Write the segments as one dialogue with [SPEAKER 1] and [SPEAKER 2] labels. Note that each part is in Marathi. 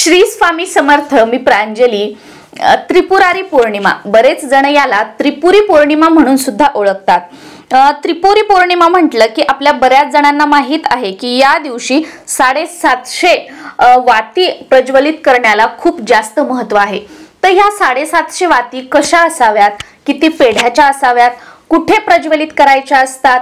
[SPEAKER 1] श्री स्वामी समर्थ. मी प्रांजली. त्रिपुरारी पौर्णिमा, बरेच जण याला त्रिपुरी पौर्णिमा म्हणून सुद्धा ओळखतात. त्रिपुरी पौर्णिमा म्हटलं की आपल्या बऱ्याच जणांना माहित आहे की या दिवशी 750 वाती प्रज्वलित करण्याला खूप जास्त महत्त्व आहे. तर ह्या 750 वाती कशा असाव्यात, किती पेढ्याच्या असाव्यात, कुठे प्रज्वलित करायच्या असतात,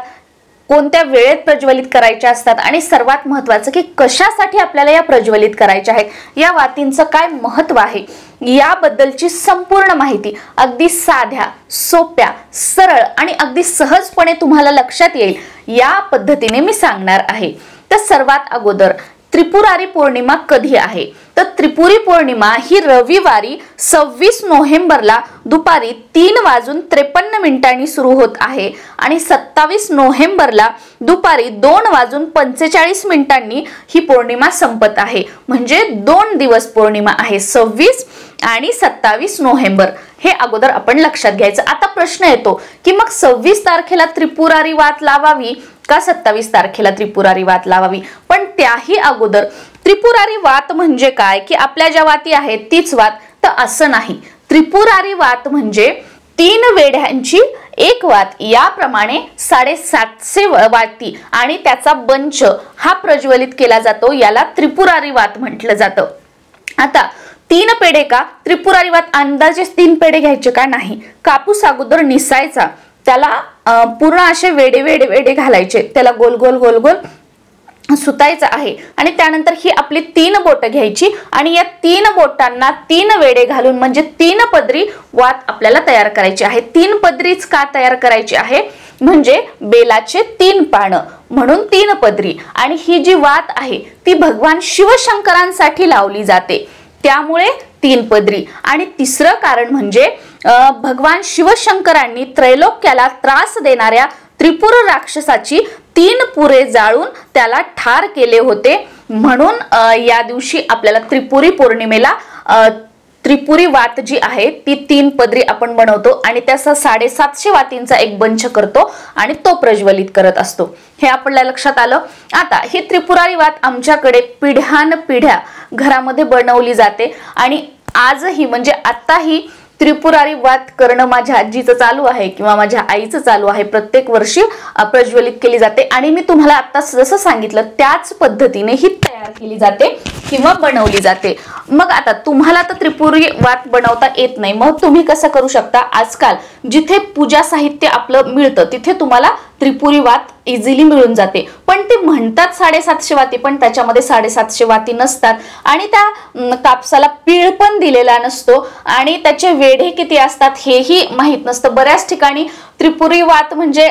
[SPEAKER 1] कोणत्या वेळेत प्रज्वलित करायच्या असतात आणि सर्वात महत्त्वाचं की कशासाठी आपल्याला या प्रज्वलित करायच्या आहेत, या वातींचं काय महत्त्व आहे, याबद्दलची संपूर्ण माहिती अगदी साध्या, सोप्या, सरळ आणि अगदी सहजपणे तुम्हाला लक्षात येईल या पद्धतीने मी सांगणार आहे. तर सर्वात अगोदर त्रिपुरारी पौर्णिमा कधी आहे? तर त्रिपुरी पौर्णिमा ही रविवारी 26 नोव्हेंबरला दुपारी 3:53 सुरू होत आहे आणि 27 नोव्हेंबरला दुपारी 2:45 ही पौर्णिमा संपत आहे. म्हणजे 2 दिवस पौर्णिमा आहे, 26 आणि 27 नोव्हेंबर. हे अगोदर आपण लक्षात घ्यायचं. आता प्रश्न येतो की मग 26 तारखेला त्रिपुरारी वात लावावी का 27 तारखेला त्रिपुरारी वात लावावी? पण त्याही अगोदर त्रिपुरारी वात म्हणजे काय की आपल्या ज्या वाती आहेत तीच वात, तर असं नाही. त्रिपुरारी वात म्हणजे 3 वेढ्यांची एक वात, याप्रमाणे 750 वाती आणि त्याचा बंच हा प्रज्वलित केला जातो. याला त्रिपुरारी वात म्हटलं जातं. आता 3 पेढे का? त्रिपुरारी वात अंदाजे 3 पेढे घ्यायचे का? नाही. कापूस अगोदर निसायचा, त्याला पूर्ण असे वेडे वेडे वेडे घालायचे, त्याला गोल गोल गोल गोल सुतायचं आहे आणि त्यानंतर ही आपली 3 बोटं घ्यायची आणि या 3 बोटांना 3 वेडे घालून म्हणजे 3 पदरी वात आपल्याला तयार करायची आहे. 3 पदरीच का तयार करायची आहे? म्हणजे बेलाचे 3 पानं म्हणून 3 पदरी. आणि ही जी वात आहे ती भगवान शिवशंकरांसाठी लावली जाते, त्यामुळे 3 पदरी. आणि तिसरं कारण म्हणजे भगवान शिवशंकरांनी त्रैलोक्याला त्रास देणाऱ्या त्रिपुर राक्षसाची 3 पुरे जाळून त्याला ठार केले होते, म्हणून या दिवशी आपल्याला त्रिपुरी पौर्णिमेला त्रिपुरी वात जी आहे ती 3 पदरी आपण बनवतो आणि त्याचा 750 वातींचा एक बंच करतो आणि तो प्रज्वलित करत असतो. हे आपल्या लक्षात आलं. आता ही त्रिपुरारी वात आमच्याकडे पिढ्यानपिढ्या घरामध्ये बनवली जाते आणि आजही म्हणजे आताही त्रिपुरारी वात करणं माझ्या आजीचं चालू आहे किंवा माझ्या आईचं चालू आहे. प्रत्येक वर्षी प्रज्वलित केली जाते आणि मी तुम्हाला आता जसं सांगितलं त्याच पद्धतीने ही तयार केली जाते किंवा बनवली जाते. मग आता तुम्हाला तर त्रिपुरी वात बनवता येत नाही, मग तुम्ही कसं करू शकता? आजकाल जिथे पूजा साहित्य आपलं मिळतं तिथे तुम्हाला त्रिपुरी वात इझिली मिळून जाते. पण ते म्हणतात 750 वाती, पण त्याच्यामध्ये 750 वाती नसतात आणि त्या कापसाला पीळ पण दिलेला नसतो आणि त्याचे वेढे किती असतात हेही माहित नसतं. बऱ्याच ठिकाणी त्रिपुरी वात म्हणजे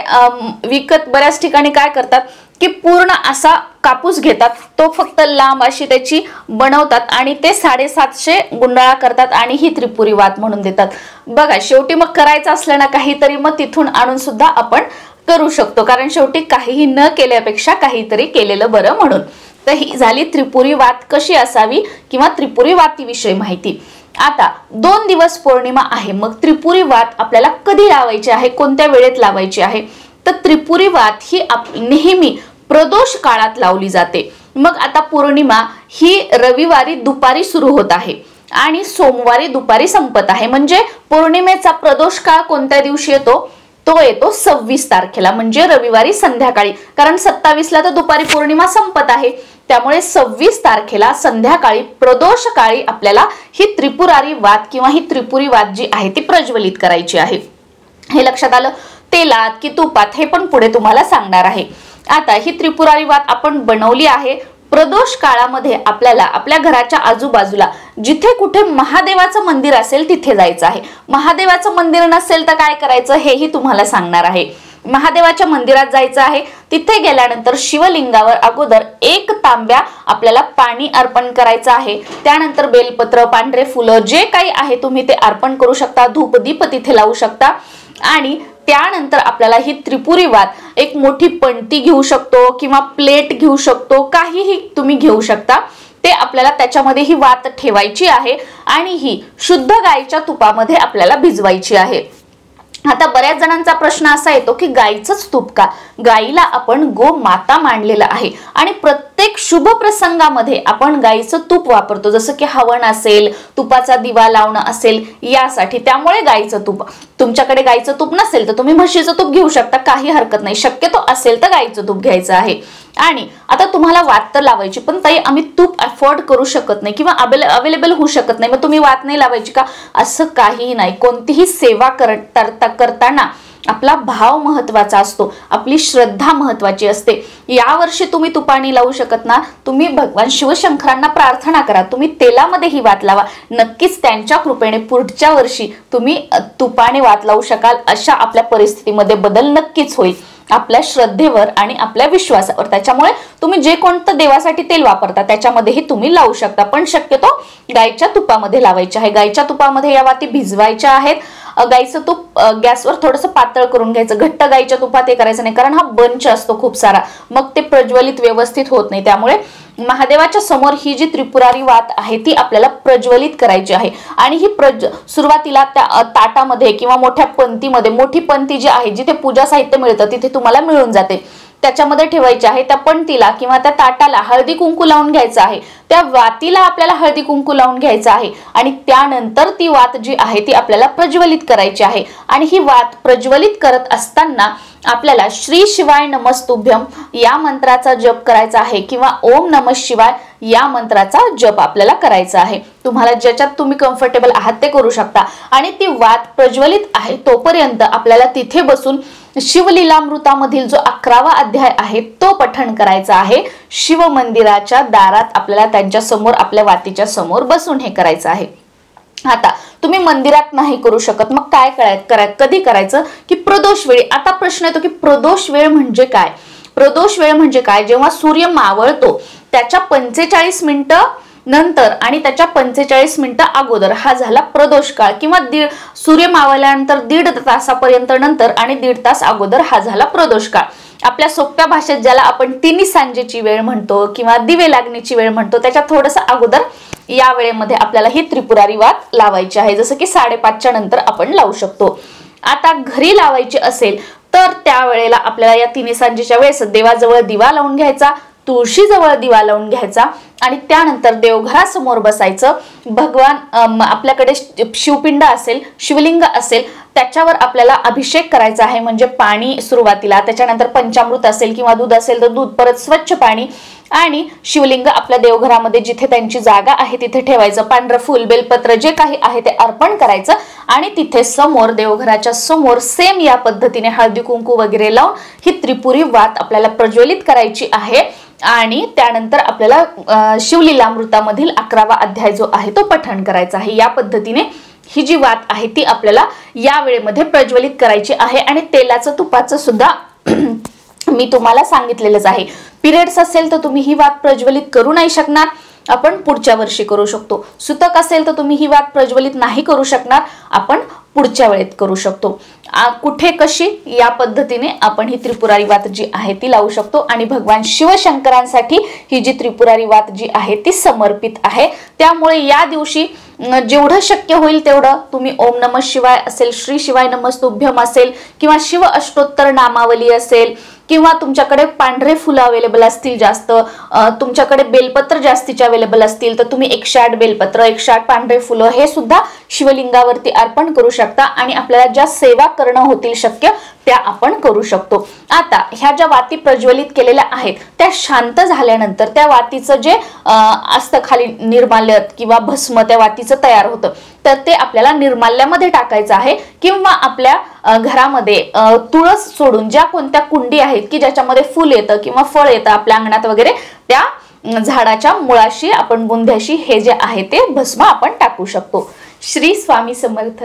[SPEAKER 1] विकत बऱ्याच ठिकाणी काय करतात की पूर्ण असा कापूस घेतात, तो फक्त लांब अशी त्याची बनवतात आणि ते 750 गुंडाळा करतात आणि ही त्रिपुरी वात म्हणून देतात. बघा, शेवटी मग करायचं असलं ना काहीतरी, मग तिथून आणून सुद्धा आपण करू शकतो, कारण शेवटी काहीही न केल्यापेक्षा काहीतरी केलेलं बरं म्हणून. तर ही झाली त्रिपुरी वात कशी असावी किंवा त्रिपुरी वातीविषयी माहिती. आता 2 दिवस पौर्णिमा आहे, मग त्रिपुरी वात आपल्याला कधी लावायची आहे, कोणत्या वेळेत लावायची आहे? तर त्रिपुरी वात ही नेहमी प्रदोष काळात लावली जाते. मग आता पौर्णिमा ही रविवारी दुपारी सुरू होत आहे आणि सोमवारी दुपारी संपत आहे. म्हणजे पौर्णिमेचा प्रदोष काळ कोणत्या दिवशी येतो? तो येतो 26 तारखेला म्हणजे रविवारी संध्याकाळी, कारण 27ला तर दुपारी पौर्णिमा संपत आहे. त्यामुळे 26 तारखेला संध्याकाळी प्रदोष काळी आपल्याला ही त्रिपुरारी वात किंवा ही त्रिपुरी वात जी आहे ती प्रज्वलित करायची आहे. हे लक्षात आलं. तेलात की तुपात हे पण पुढे तुम्हाला सांगणार आहे. आता ही त्रिपुरारी वात आपण बनवली आहे. प्रदोष काळामध्ये आपल्याला आपल्या घराच्या आजूबाजूला जिथे कुठे महादेवाचं मंदिर असेल तिथे जायचं आहे. महादेवाचं मंदिर नसेल तर काय करायचं हेही तुम्हाला सांगणार आहे. महादेवाच्या मंदिरात जायचं आहे. तिथे गेल्यानंतर शिवलिंगावर अगोदर 1 तांब्या आपल्याला पाणी अर्पण करायचं आहे. त्यानंतर बेलपत्र, पांढरे फुलं जे काही आहे तुम्ही ते अर्पण करू शकता. धूप दीप तिथे लावू शकता आणि त्यानंतर आपल्याला ही त्रिपुरी वात एक मोठी पणती घेऊ शकतो किंवा प्लेट घेऊ शकतो, काहीही तुम्ही घेऊ शकता. ते आपल्याला त्याच्यामध्ये ही वात ठेवायची आहे आणि ही शुद्ध गाईच्या तुपामध्ये आपल्याला भिजवायची आहे. आता बऱ्याच जणांचा प्रश्न असा येतो की गाईचंच तूप का? गाईला आपण गोमाता मानलेलं आहे आणि प्रत्येक शुभ प्रसंगामध्ये आपण गाईचं तूप वापरतो, जसं की हवन असेल, तुपाचा दिवा लावणं असेल यासाठी, त्यामुळे गाईचं तूप. तुमच्याकडे गाईचं तूप नसेल तर तुम्ही म्हशीचं तूप घेऊ शकता, काही हरकत नाही. शक्यतो असेल तर गाईचं तूप घ्यायचं आहे. आणि आता तुम्हाला वात तर लावायची, पण ताई आम्ही तूप अफोर्ड करू शकत नाही किंवा अवेलेबल होऊ शकत नाही, मग तुम्ही वात नाही लावायची का? असं काहीही नाही. कोणतीही सेवा करताना आपला भाव महत्वाचा असतो, आपली श्रद्धा महत्वाची असते. यावर्षी तुम्ही तुपाने लावू शकत ना, तुम्ही भगवान शिवशंकरांना प्रार्थना करा, तुम्ही तेलामध्ये ही वात लावा. नक्कीच त्यांच्या कृपेने पुढच्या वर्षी तुम्ही तुपाने वात लावू शकाल. अशा आपल्या परिस्थितीमध्ये बदल नक्कीच होईल, आपल्या श्रद्धेवर आणि आपल्या विश्वासावर. त्याच्यामुळे तुम्ही जे कोणतं देवासाठी तेल वापरता त्याच्यामध्येही तुम्ही लावू शकता, पण शक्यतो गाईच्या तुपामध्ये लावायचे आहे. गाईच्या तुपामध्ये या वाती भिजवायच्या आहेत. गाईचं तूप गॅसवर थोडंसं पातळ करून घ्यायचं, घट्ट गाईच्या तुपात हे करायचं नाही, कारण हा बंच असतो खूप सारा, मग ते प्रज्वलित व्यवस्थित होत नाही. त्यामुळे महादेवाच्या समोर ही जी त्रिपुरारी वात आहे ती आपल्याला प्रज्वलित करायची आहे. आणि ही सुरुवातीला त्या ताटामध्ये किंवा मोठ्या पंतीमध्ये, मोठी पंती जी आहे जिथे पूजा साहित्य मिळतं तिथे तुम्हाला मिळून जाते, त्याच्यामध्ये ठेवायचे आहे. त्या पंतीला किंवा त्या ताटाला हळदी कुंकू लावून घ्यायचं आहे, त्या वातीला आपल्याला हळदी कुंकू लावून घ्यायचं आहे. आणि त्यानंतर ती वात जी आहे ती आपल्याला प्रज्वलित करायची आहे. आणि ही वात प्रज्वलित करत असताना आपल्याला श्री शिवाय नमस्तुभ्यम या मंत्राचा जप करायचा आहे किंवा ओम नमः शिवाय या मंत्राचा जप आपल्याला करायचा आहे. तुम्हाला ज्याच्यात तुम्ही कम्फर्टेबल आहात ते करू शकता. आणि ती वात प्रज्वलित आहे तोपर्यंत आपल्याला तिथे बसून शिवलीलामृतामधील जो 11वा अध्याय आहे तो पठण करायचा आहे. शिव मंदिराच्या दारात आपल्याला त्यांच्या समोर, आपल्या वातीच्या समोर बसून हे करायचं आहे. आता तुम्ही मंदिरात नाही करू शकत, मग काय कधी करायचं की प्रदोष वेळी. आता प्रश्न येतो की प्रदोष वेळ म्हणजे काय? प्रदोष वेळ म्हणजे काय? जेव्हा सूर्य मावळतो त्याच्या 45 मिनिटं नंतर आणि त्याच्या 45 मिनिटं अगोदर हा झाला प्रदोष काळ, किंवा सूर्य मावळल्यानंतर 1.5 तासापर्यंत नंतर आणि 1.5 तास अगोदर हा झाला प्रदोष काळ. आपल्या सोप्या भाषेत ज्याला आपण तिन्ही सांजेची वेळ म्हणतो किंवा दिवे लागण्याची वेळ म्हणतो, त्याच्या थोडंसं अगोदर या वेळेमध्ये आपल्याला ही त्रिपुरारी वात लावायची आहे, जसं की 5:30च्या नंतर आपण लावू शकतो. आता घरी लावायची असेल तर त्यावेळेला आपल्याला या तिन्ही सांजेच्या वेळेस देवाजवळ दिवा लावून घ्यायचा, तुळशीजवळ दिवा लावून घ्यायचा आणि त्यानंतर देवघरासमोर बसायचं. भगवान आपल्याकडे शिवपिंड असेल, शिवलिंग असेल, त्याच्यावर आपल्याला अभिषेक करायचा आहे, म्हणजे पाणी सुरुवातीला, त्याच्यानंतर पंचामृत असेल किंवा दूध असेल तर दूध, परत स्वच्छ पाणी, आणि शिवलिंग आपल्या देवघरामध्ये जिथे त्यांची जागा आहे तिथे ठेवायचं. पांढरं फुल, बेलपत्र जे काही आहे ते अर्पण करायचं आणि तिथे समोर, देवघराच्या समोर सेम या पद्धतीने हळदी कुंकू वगैरे लावून ही त्रिपुरी वात आपल्याला प्रज्वलित करायची आहे. आणि त्यानंतर आपल्याला शिवलीलामृतामधील 11वा अध्याय जो आहे तो पठण करायचा आहे. या पद्धतीने ही जी वात आहे ती आपल्याला या वेळेमध्ये प्रज्वलित करायची आहे. आणि तेलाचं, तुपाचं सुद्धा मी तुम्हाला सांगितलेलंच आहे. पिरियड्स असेल तर तुम्ही ही वात प्रज्वलित करू नाही शकणार, आपण पुढच्या वर्षी करू शकतो. सुतक असेल तर तुम्ही ही वात प्रज्वलित नाही करू शकणार, आपण पुढच्या वेळेत करू शकतो. कुठे, कशी, या पद्धतीने आपण ही त्रिपुरारी वात जी आहे ती लावू शकतो. आणि भगवान शिवशंकरांसाठी ही जी त्रिपुरारी वात जी आहे ती समर्पित आहे. त्यामुळे या दिवशी जेवढं शक्य होईल तेवढं तुम्ही ओम नमः शिवाय असेल, श्री शिवाय नमस्तुभ्यम असेल किंवा शिव अष्टोत्तर नामावली असेल, किंवा तुमच्याकडे पांढरे फुलं अवेलेबल असतील जास्त, तुमच्याकडे बेलपत्र जास्तीचे अवेलेबल असतील तर तुम्ही 108 बेलपत्र, 108 पांढरे फुलं हे सुद्धा शिवलिंगावरती अर्पण करू शकता. आणि आपल्याला ज्या सेवा करणं होतील शक्य त्या आपण करू शकतो. आता ह्या ज्या वाती प्रज्वलित केलेल्या आहेत त्या शांत झाल्यानंतर त्या वातीचं जे असतं खाली निर्माल्य किंवा भस्म त्या वातीचं तयार होतं, तर ते आपल्याला निर्माल्यामध्ये टाकायचं आहे. किंवा आपल्या घरामध्ये तुळस सोडून ज्या कोणत्या कुंडी आहेत की ज्याच्यामध्ये फुल येतं किंवा फळ येतं आपल्या अंगणात वगैरे, त्या झाडाच्या मुळाशी आपण बुंध्याशी हे जे आहे ते भस्म आपण टाकू शकतो. श्री स्वामी समर्थ.